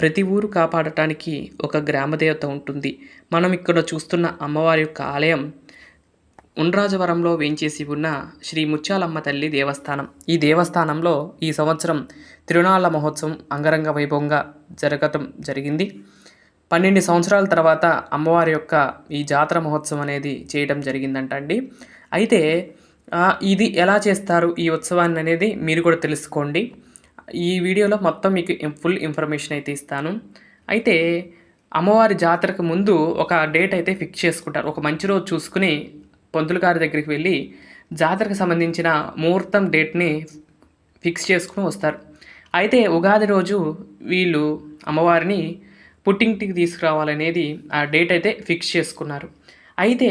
ప్రతి ఊరు కాపాడటానికి ఒక గ్రామదేవత ఉంటుంది. మనం ఇక్కడ చూస్తున్న అమ్మవారి యొక్క ఆలయం ఉండ్రాజవరంలో వేంచేసి ఉన్న శ్రీ ముత్యాలమ్మ తల్లి దేవస్థానం. ఈ దేవస్థానంలో ఈ సంవత్సరం తిరునాళ్ల మహోత్సవం అంగరంగ వైభవంగా జరగటం జరిగింది. 12 సంవత్సరాల తర్వాత అమ్మవారి యొక్క ఈ జాతర మహోత్సవం అనేది చేయడం జరిగిందంట అండి. అయితే ఇది ఎలా చేస్తారు ఈ ఉత్సవాన్ని అనేది మీరు కూడా తెలుసుకోండి. ఈ వీడియోలో మొత్తం మీకు ఫుల్ ఇన్ఫర్మేషన్ అయితే ఇస్తాను. అయితే అమ్మవారి జాతరకు ముందు ఒక డేట్ అయితే ఫిక్స్ చేసుకుంటారు. ఒక మంచి రోజు చూసుకుని పంతులు గారి దగ్గరికి వెళ్ళి జాతరకు సంబంధించిన ముహూర్తం డేట్ని ఫిక్స్ చేసుకుని వస్తారు. అయితే ఉగాది రోజు వీళ్ళు అమ్మవారిని పుట్టింటికి తీసుకురావాలనేది ఆ డేట్ అయితే ఫిక్స్ చేసుకున్నారు. అయితే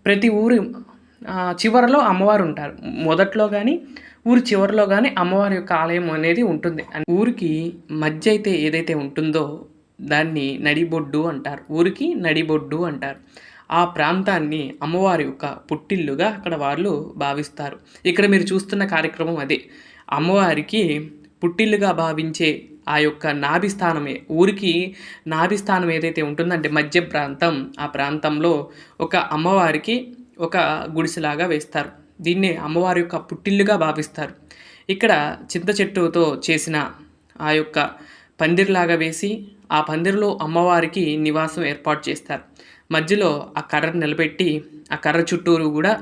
ప్రతి ఊరు చివరలో అమ్మవారు ఉంటారు. మొదట్లో కానీ ఊరి చివరిలో కానీ అమ్మవారి యొక్క ఆలయం అనేది ఉంటుంది. ఊరికి మధ్య అయితే ఏదైతే ఉంటుందో దాన్ని నడిబొడ్డు అంటారు. ఊరికి నడిబొడ్డు అంటారు. ఆ ప్రాంతాన్ని అమ్మవారి యొక్క పుట్టిల్లుగా అక్కడ వాళ్ళు భావిస్తారు. ఇక్కడ మీరు చూస్తున్న కార్యక్రమం అదే. అమ్మవారికి పుట్టిల్లుగా భావించే ఆ యొక్క నాభిస్థానమే, ఊరికి నాభిస్థానం ఏదైతే ఉంటుందంటే మధ్య ప్రాంతం, ఆ ప్రాంతంలో ఒక అమ్మవారికి ఒక గుడిసెలాగా వేస్తారు. దీన్ని అమ్మవారి యొక్క పుట్టిల్లుగా భావిస్తారు. ఇక్కడ చింత చెట్టుతో చేసిన ఆ యొక్క పందిరిలాగా వేసి ఆ పందిరిలో అమ్మవారికి నివాసం ఏర్పాటు చేస్తారు. మధ్యలో ఆ కర్రను నిలబెట్టి ఆ కర్ర చుట్టూరు కూడా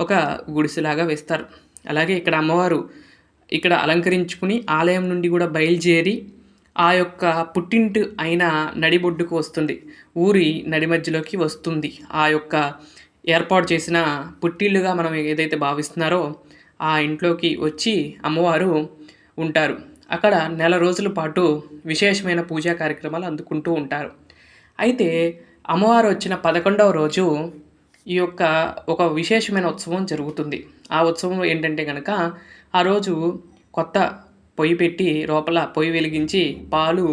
ఒక గుడిసెలాగా వేస్తారు. అలాగే ఇక్కడ అమ్మవారు ఇక్కడ అలంకరించుకుని ఆలయం నుండి కూడా బయలుదేరి ఆ యొక్క పుట్టింటి అయిన నడిబొడ్డుకు వస్తుంది. ఊరి నడి మధ్యలోకి వస్తుంది. ఆ యొక్క ఏర్పాటు చేసిన పుట్టిల్లుగా మనం ఏదైతే భావిస్తున్నారో ఆ ఇంట్లోకి వచ్చి అమ్మవారు ఉంటారు. అక్కడ నెల రోజుల పాటు విశేషమైన పూజా కార్యక్రమాలు అందుకుంటూ ఉంటారు. అయితే అమ్మవారు వచ్చిన 11వ రోజు ఈ యొక్క ఒక విశేషమైన ఉత్సవం జరుగుతుంది. ఆ ఉత్సవం ఏంటంటే కనుక ఆ రోజు కొత్త పొయ్యి పెట్టి లోపల పొయ్యి వెలిగించి పాలు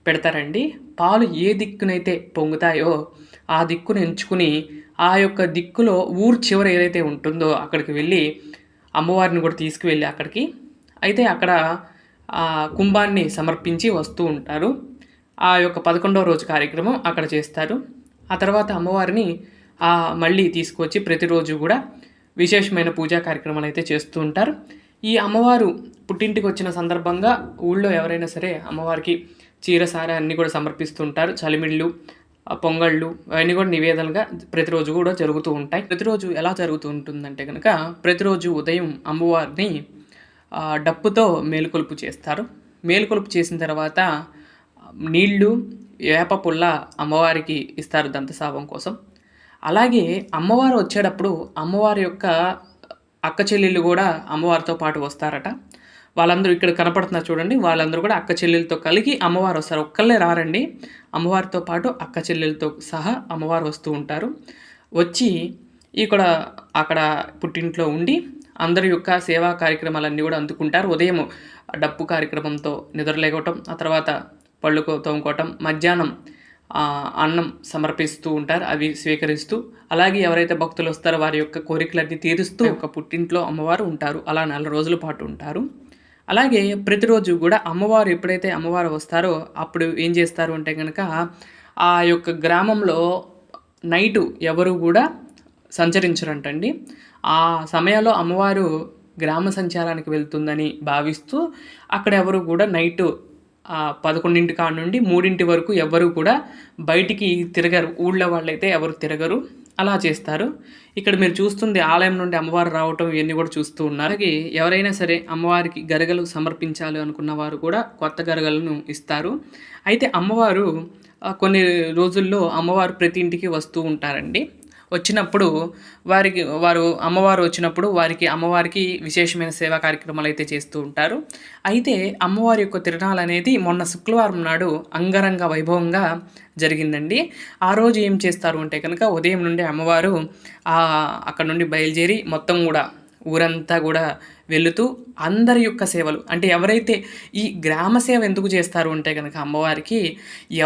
పెడతారండి. పాలు ఏ దిక్కునైతే పొంగుతాయో ఆ దిక్కును ఎంచుకుని ఆ యొక్క దిక్కులో ఊరు చివర ఏదైతే ఉంటుందో అక్కడికి వెళ్ళి అమ్మవారిని కూడా తీసుకువెళ్ళి అక్కడికి అయితే అక్కడ కుంభాన్ని సమర్పించి వస్తూ ఉంటారు. ఆ యొక్క 11వ రోజు కార్యక్రమం అక్కడ చేస్తారు. ఆ తర్వాత అమ్మవారిని మళ్ళీ తీసుకొచ్చి ప్రతిరోజు కూడా విశేషమైన పూజా కార్యక్రమాలు అయితే చేస్తూ ఉంటారు. ఈ అమ్మవారు పుట్టింటికి వచ్చిన సందర్భంగా ఊళ్ళో ఎవరైనా సరే అమ్మవారికి చీర సార అన్నీ కూడా సమర్పిస్తూ ఉంటారు. చలిమిళ్ళు, పొంగళ్ళు అవన్నీ కూడా నివేదనగా ప్రతిరోజు కూడా జరుగుతూ ఉంటాయి. ప్రతిరోజు ఎలా జరుగుతూ ఉంటుందంటే కనుక ప్రతిరోజు ఉదయం అమ్మవారిని డప్పుతో మేలుకొలుపు చేస్తారు. మేలుకొలుపు చేసిన తర్వాత నీళ్లు, వేప పుల్ల అమ్మవారికి ఇస్తారు దంతసావం కోసం. అలాగే అమ్మవారు వచ్చేటప్పుడు అమ్మవారి యొక్క అక్క చెల్లెళ్ళు కూడా అమ్మవారితో పాటు వస్తారట. వాళ్ళందరూ ఇక్కడ కనపడుతున్నారు చూడండి, వాళ్ళందరూ కూడా అక్క చెల్లెలతో కలిగి అమ్మవారు వస్తారు. ఒక్కళ్ళే రారండి, అమ్మవారితో పాటు అక్క చెల్లెలతో సహా అమ్మవారు వస్తూ ఉంటారు. వచ్చి ఇక్కడ అక్కడ పుట్టింట్లో ఉండి అందరి యొక్క సేవా కార్యక్రమాలన్నీ కూడా అందుకుంటారు. ఉదయం డప్పు కార్యక్రమంతో నిద్రలేగటం, ఆ తర్వాత పళ్ళు తోముకోవటం, మధ్యాహ్నం అన్నం సమర్పిస్తూ ఉంటారు, అవి స్వీకరిస్తూ. అలాగే ఎవరైతే భక్తులు వస్తారో వారి యొక్క కోరికలన్నీ తీరుస్తూ ఒక పుట్టింట్లో అమ్మవారు ఉంటారు. అలా 4 రోజుల పాటు ఉంటారు. అలాగే ప్రతిరోజు కూడా అమ్మవారు ఎప్పుడైతే అమ్మవారు వస్తారో అప్పుడు ఏం చేస్తారు అంటే కనుక ఆ యొక్క గ్రామంలో నైటు ఎవరు కూడా సంచరించరంటండి. ఆ సమయంలో అమ్మవారు గ్రామ సంచారానికి వెళ్తుందని భావిస్తూ అక్కడ ఎవరు కూడా నైటు 11 కాడ నుండి 3 వరకు ఎవరు కూడా బయటికి తిరగరు. ఊళ్ళో వాళ్ళైతే ఎవరు తిరగరు, అలా చేస్తారు. ఇక్కడ మీరు చూస్తుంది ఆలయం నుండి అమ్మవారు రావటం ఇవన్నీ కూడా చూస్తూ ఉన్నారు. అలాగే ఎవరైనా సరే అమ్మవారికి గరగలు సమర్పించాలి అనుకున్న వారు కూడా కొత్త గరగలను ఇస్తారు. అయితే అమ్మవారు కొన్ని రోజుల్లో అమ్మవారు ప్రతి ఇంటికి వస్తూ ఉంటారండి. వచ్చినప్పుడు అమ్మవారు వచ్చినప్పుడు అమ్మవారికి విశేషమైన సేవా కార్యక్రమాలు అయితే చేస్తూ ఉంటారు. అయితే అమ్మవారి యొక్క తిరునాళ్ళు అనేది మొన్న శుక్రవారం నాడు అంగరంగ వైభవంగా జరిగిందండి. ఆ రోజు ఏం చేస్తారు అంటే కనుక ఉదయం నుండి అమ్మవారు అక్కడ నుండి బయలుదేరి మొత్తం కూడా ఊరంతా కూడా వెళుతూ అందరి యొక్క సేవలు అంటే ఎవరైతే ఈ గ్రామ సేవ ఎందుకు చేస్తారు అంటే కనుక అమ్మవారికి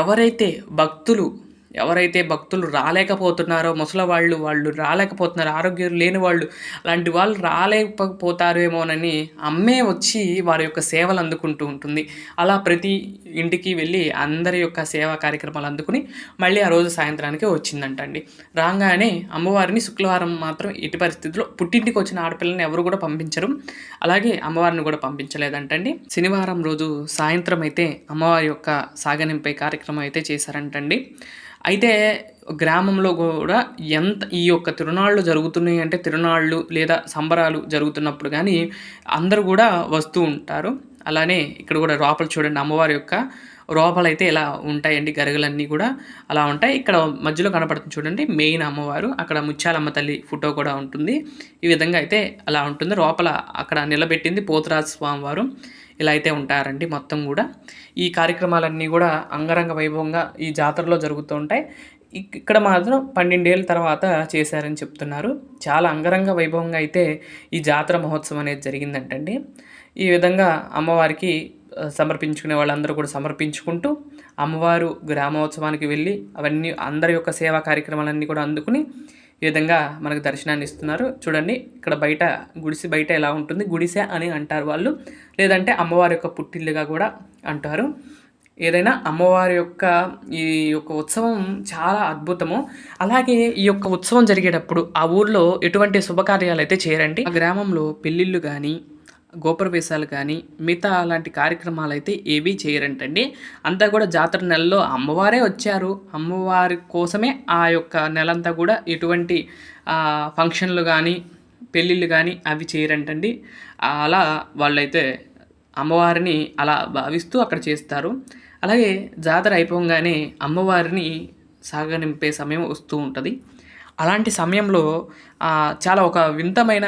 ఎవరైతే భక్తులు ఎవరైతే భక్తులు రాలేకపోతున్నారో ముసలివాళ్ళు వాళ్ళు రాలేకపోతున్నారు, ఆరోగ్యం లేని వాళ్ళు, అలాంటి వాళ్ళు రాలేకపోతారేమోనని అమ్మే వచ్చి వారి యొక్క సేవలు అందుకుంటూ ఉంటుంది. అలా ప్రతి ఇంటికి వెళ్ళి అందరి యొక్క సేవా కార్యక్రమాలు అందుకుని మళ్ళీ ఆ రోజు సాయంత్రానికి వచ్చిందంటండి. రాగానే అమ్మవారిని శుక్రవారం మాత్రం ఎట్టి పరిస్థితుల్లో పుట్టింటికి వచ్చిన ఆడపిల్లని ఎవరు కూడా పంపించరు, అలాగే అమ్మవారిని కూడా పంపించలేదంటండి. శనివారం రోజు సాయంత్రం అయితే అమ్మవారి యొక్క సాగనింపే కార్యక్రమం అయితే చేశారంటండి. అయితే గ్రామంలో కూడా ఈ యొక్క తిరునాళ్ళు జరుగుతున్నాయి అంటే తిరునాళ్ళు లేదా సంబరాలు జరుగుతున్నప్పుడు కానీ అందరూ కూడా వస్తూ ఉంటారు. అలానే ఇక్కడ కూడా లోపల చూడండి, అమ్మవారి యొక్క లోపలైతే ఇలా ఉంటాయండి, గరుగులన్నీ కూడా అలా ఉంటాయి. ఇక్కడ మధ్యలో కనపడుతుంది చూడండి మెయిన్ అమ్మవారు, అక్కడ ముత్యాలమ్మ తల్లి ఫోటో కూడా ఉంటుంది. ఈ విధంగా అయితే అలా ఉంటుంది. లోపల అక్కడ నిలబెట్టింది పోతురాజు స్వామి వారు. ఇలా అయితే ఉంటారండి మొత్తం కూడా. ఈ కార్యక్రమాలన్నీ కూడా అంగరంగ వైభవంగా ఈ జాతరలో జరుగుతూ ఉంటాయి. ఇక్కడ మాత్రం 12 ఏళ్ళ తర్వాత చేశారని చెప్తున్నారు. చాలా అంగరంగ వైభవంగా అయితే ఈ జాతర మహోత్సవం అనేది జరిగిందంటండి. ఈ విధంగా అమ్మవారికి సమర్పించుకునే వాళ్ళందరూ కూడా సమర్పించుకుంటూ అమ్మవారు గ్రామోత్సవానికి వెళ్ళి అవన్నీ అందరి యొక్క సేవా కార్యక్రమాలన్నీ కూడా అందుకుని ఈ విధంగా మనకు దర్శనాన్ని ఇస్తున్నారు. చూడండి ఇక్కడ బయట గుడిసె బయట ఎలా ఉంటుంది, గుడిసె అని అంటారు వాళ్ళు, లేదంటే అమ్మవారి యొక్క పుట్టిల్లుగా కూడా అంటారు. ఏదైనా అమ్మవారి యొక్క ఈ యొక్క ఉత్సవం చాలా అద్భుతము. అలాగే ఈ యొక్క ఉత్సవం జరిగేటప్పుడు ఆ ఊర్లో ఎటువంటి శుభకార్యాలు అయితే చేయరండి. ఆ గ్రామంలో పెళ్ళిళ్ళు కానీ గోపురవేశాలు కానీ మిగతా అలాంటి కార్యక్రమాలు అయితే ఏవీ చేయరంటండి. అంతా కూడా జాతర నెలలో అమ్మవారే వచ్చారు, అమ్మవారి కోసమే ఆ యొక్క నెలంతా కూడా ఎటువంటి ఫంక్షన్లు కానీ పెళ్ళిళ్ళు కానీ అవి చేయరంటండి. అలా వాళ్ళైతే అమ్మవారిని అలా భావిస్తూ అక్కడ చేస్తారు. అలాగే జాతర అయిపోగానే అమ్మవారిని సాగనింపే సమయం వస్తూ ఉంటుంది. అలాంటి సమయంలో చాలా ఒక వింతమైన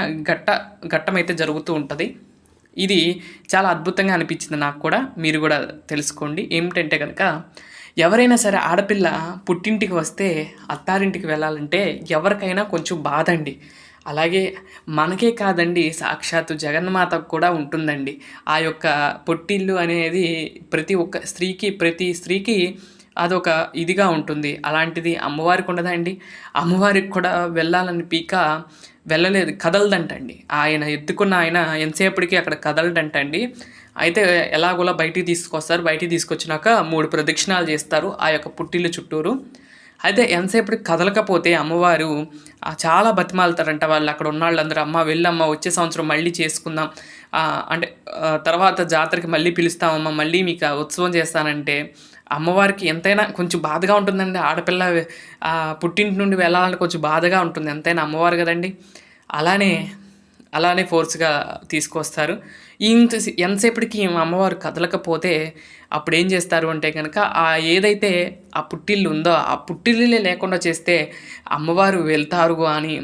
ఘట్టం అయితే జరుగుతూ ఉంటుంది. ఇది చాలా అద్భుతంగా అనిపించింది నాకు కూడా, మీరు కూడా తెలుసుకోండి. ఏమిటంటే కనుక ఎవరైనా సరే ఆడపిల్ల పుట్టింటికి వస్తే అత్తారింటికి వెళ్ళాలంటే ఎవరికైనా కొంచెం బాధ అండి. అలాగే మనకే కాదండి, సాక్షాత్తు జగన్మాతకు కూడా ఉంటుందండి ఆ యొక్క పుట్టిల్లు అనేది. ప్రతి స్త్రీకి అదొక ఇదిగా ఉంటుంది. అలాంటిది అమ్మవారికి ఉండదా అండి? అమ్మవారికి కూడా వెళ్ళాలని వెళ్ళలేదు, కదలదంటండి. ఆయన ఎత్తుకున్న ఆయన ఎంతసేపటికి అక్కడ కదలడంటండి. అయితే ఎలాగోలా బయటికి తీసుకొస్తారు. బయటికి తీసుకొచ్చినాక 3 ప్రదక్షిణాలు చేస్తారు ఆ యొక్క పుట్టిల్లు చుట్టూరు. అయితే ఎంతసేపటికి కదలకపోతే అమ్మవారు చాలా బతిమాలుతారంట వాళ్ళు అక్కడ ఉన్న వాళ్ళందరూ. అమ్మ వెళ్ళమ్మ, వచ్చే సంవత్సరం మళ్ళీ చేసుకుందాం, అంటే తర్వాత జాతరకి మళ్ళీ పిలుస్తామమ్మ, మళ్ళీ మీకు ఉత్సవం చేస్తానంటే అమ్మవారికి ఎంతైనా కొంచెం బాధగా ఉంటుందండి. ఆడపిల్ల పుట్టింటి నుండి వెళ్ళాలంటే కొంచెం బాధగా ఉంటుంది, ఎంతైనా అమ్మవారు కదండి. అలానే ఫోర్స్గా తీసుకొస్తారు. ఎంతసేపటికి అమ్మవారు కదలకపోతే అప్పుడు ఏం చేస్తారు అంటే కనుక ఏదైతే ఆ పుట్టిల్లు ఉందో ఆ పుట్టిల్లే లేకుండా చేస్తే అమ్మవారు వెళ్తారు అని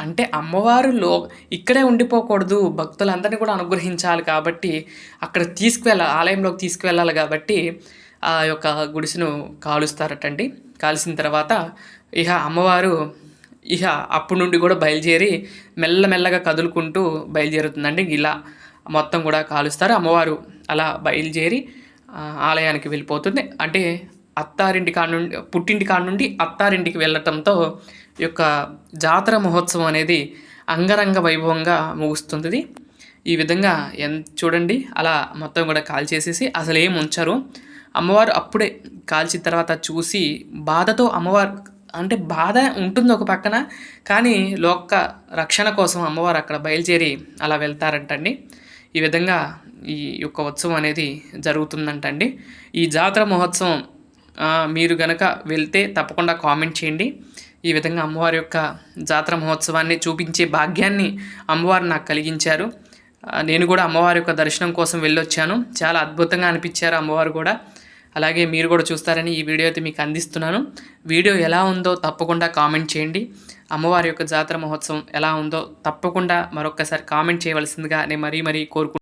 అంటే అమ్మవారు ఇక్కడే ఉండిపోకూడదు, భక్తులందరినీ కూడా అనుగ్రహించాలి కాబట్టి అక్కడ ఆలయంలోకి తీసుకువెళ్ళాలి కాబట్టి ఆ యొక్క గుడిసెను కాలుస్తారటండి. కాల్చిన తర్వాత అమ్మవారు అప్పుడు నుండి కూడా బయలుదేరి మెల్లమెల్లగా కదులుకుంటూ బయలుదేరుతుందండి. ఇలా మొత్తం కూడా కాలుస్తారు. అమ్మవారు అలా బయలుదేరి ఆలయానికి వెళ్ళిపోతుంది. అంటే పుట్టింటి కాడ నుండి అత్తారింటికి వెళ్ళటంతో ఈ యొక్క జాతర మహోత్సవం అనేది అంగరంగ వైభవంగా ముగుస్తుంది. ఈ విధంగా చూడండి, అలా మొత్తం కూడా కాల్చేసేసి అసలు ఏం ఉంచరు. అమ్మవారు అప్పుడే కాల్చిన తర్వాత చూసి బాధతో అమ్మవారు, అంటే బాధ ఉంటుంది ఒక పక్కన, కానీ లోక రక్షణ కోసం అమ్మవారు అక్కడ బయలుదేరి అలా వెళ్తారంటండి. ఈ విధంగా ఈ యొక్క ఉత్సవం అనేది జరుగుతుందంటండి. ఈ జాతర మహోత్సవం మీరు గనక వెళ్తే తప్పకుండా కామెంట్ చేయండి. ఈ విధంగా అమ్మవారి యొక్క జాతర మహోత్సవాన్ని చూపించే భాగ్యాన్ని అమ్మవారు నాకు కలిగించారు. నేను కూడా అమ్మవారి యొక్క దర్శనం కోసం వెళ్ళొచ్చాను. చాలా అద్భుతంగా అనిపించారు అమ్మవారు కూడా. అలాగే మీరు కూడా చూస్తారని ఈ వీడియో అయితే మీకు అందిస్తున్నాను. వీడియో ఎలా ఉందో తప్పకుండా కామెంట్ చేయండి. అమ్మవారి యొక్క జాతర మహోత్సవం ఎలా ఉందో తప్పకుండా మరొక్కసారి కామెంట్ చేయవలసిందిగా నేను మరీ కోరుకుంటున్నాను.